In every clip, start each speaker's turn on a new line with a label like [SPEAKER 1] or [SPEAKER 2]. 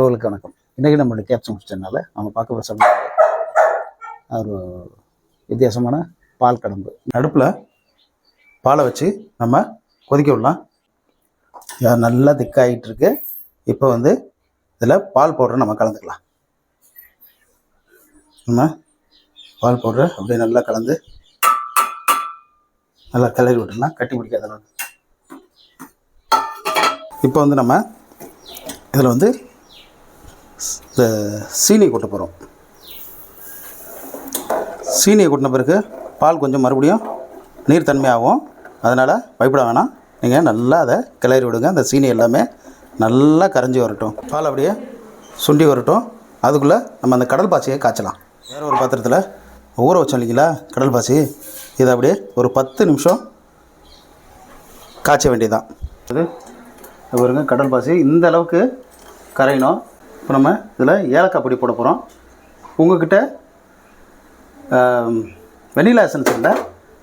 [SPEAKER 1] உறவுகளுக்கு வணக்கம். இன்றைக்கி நம்மளுடைய கேப்சன் சேனலில் நம்ம பார்க்க போகிற சமையல் ஒரு வித்தியாசமான பால் கடம்பு. அடுப்பில் பாலை வச்சு நம்ம கொதிக்க விடலாம். நல்லா திக்காகிட்டு இருக்கு. இப்போ இதில் பால் பவுடரை நம்ம கலந்துக்கலாம். நம்ம பால் பவுடரை அப்படியே நல்லா கலந்து நல்லா கிளறி விட்டுடலாம், கட்டி பிடிக்காத அளவுக்கு. இப்போ நம்ம இதில் இந்த சீனி கொட்ட போகிறோம். சீனியை கொட்டின பிறகு பால் கொஞ்சம் மறுபடியும் நீர்த்தன்மையாகும். அதனால் பயப்பட வேணாம். நீங்கள் நல்லா அதை கிளறி விடுங்க. அந்த சீனி எல்லாமே நல்லா கரைஞ்சி வரட்டும், பால் அப்படியே சுண்டி வரட்டும். அதுக்குள்ளே நம்ம அந்த கடல் பாசியை காய்ச்சலாம். வேறு ஒரு பாத்திரத்தில் ஊற வச்சோம் இல்லைங்களா கடல் பாசி, இதை அப்படியே ஒரு 10 நிமிஷம் காய்ச்ச வேண்டியதுதான். அது பாருங்க, கடல் பாசி இந்த அளவுக்கு கரையணும். இப்போ நம்ம இதில் ஏலக்காய் பொடி போட போகிறோம். உங்கள்கிட்ட வெனிலா எசன்ஸ் இல்லை,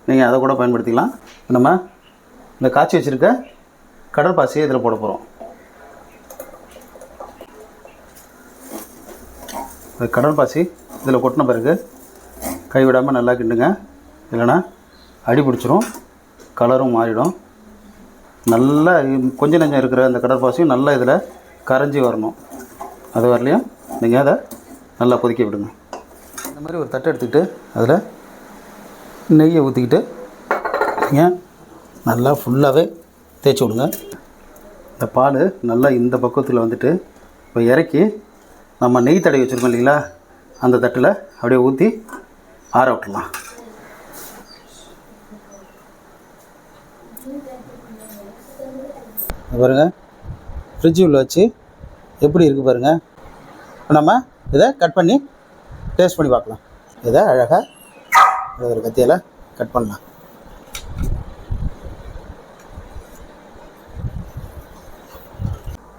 [SPEAKER 1] நீங்கள் அதை கூட பயன்படுத்திக்கலாம். நம்ம இந்த காய்ச்சி வச்சுருக்க கடல் பாசியை இதில் போட போகிறோம். கடல் பாசி இதில் கொட்டின பிறகு கைவிடாமல் நல்லா கிண்டுங்க, இல்லைன்னா அடி பிடிச்சிரும், கலரும் மாறிடும். நல்லா கொஞ்சம் நெஞ்சம் இருக்கிற அந்த கடற்பாசியும் நல்லா இதில் கரைஞ்சி வரணும். அது வரலையும் நீங்கள் அதை நல்லா கொதிக்க விடுங்க. இந்த மாதிரி ஒரு தட்டை எடுத்துக்கிட்டு அதில் நெய்யை ஊற்றிக்கிட்டு நீங்கள் நல்லா ஃபுல்லாகவே தேய்ச்சி விடுங்க. இந்த பால் நல்லா இந்த பக்கத்தில் இப்போ இறக்கி நம்ம நெய் தடவி வச்சுருக்கோம் இல்லைங்களா, அந்த தட்டில் அப்படியே ஊற்றி ஆற விட்டுடலாம். பாருங்கள், ஃப்ரிட்ஜ் உள்ள வச்சு எப்படி இருக்குது பாருங்கள். நம்ம இதை கட் பண்ணி டேஸ்ட் பண்ணி பார்க்கலாம். இதை அழகாக ஒரு கத்தியால் கட் பண்ணலாம்.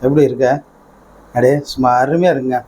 [SPEAKER 1] எப்படி இருக்க? அப்படியே சும்மா அருமையாக இருக்குங்க.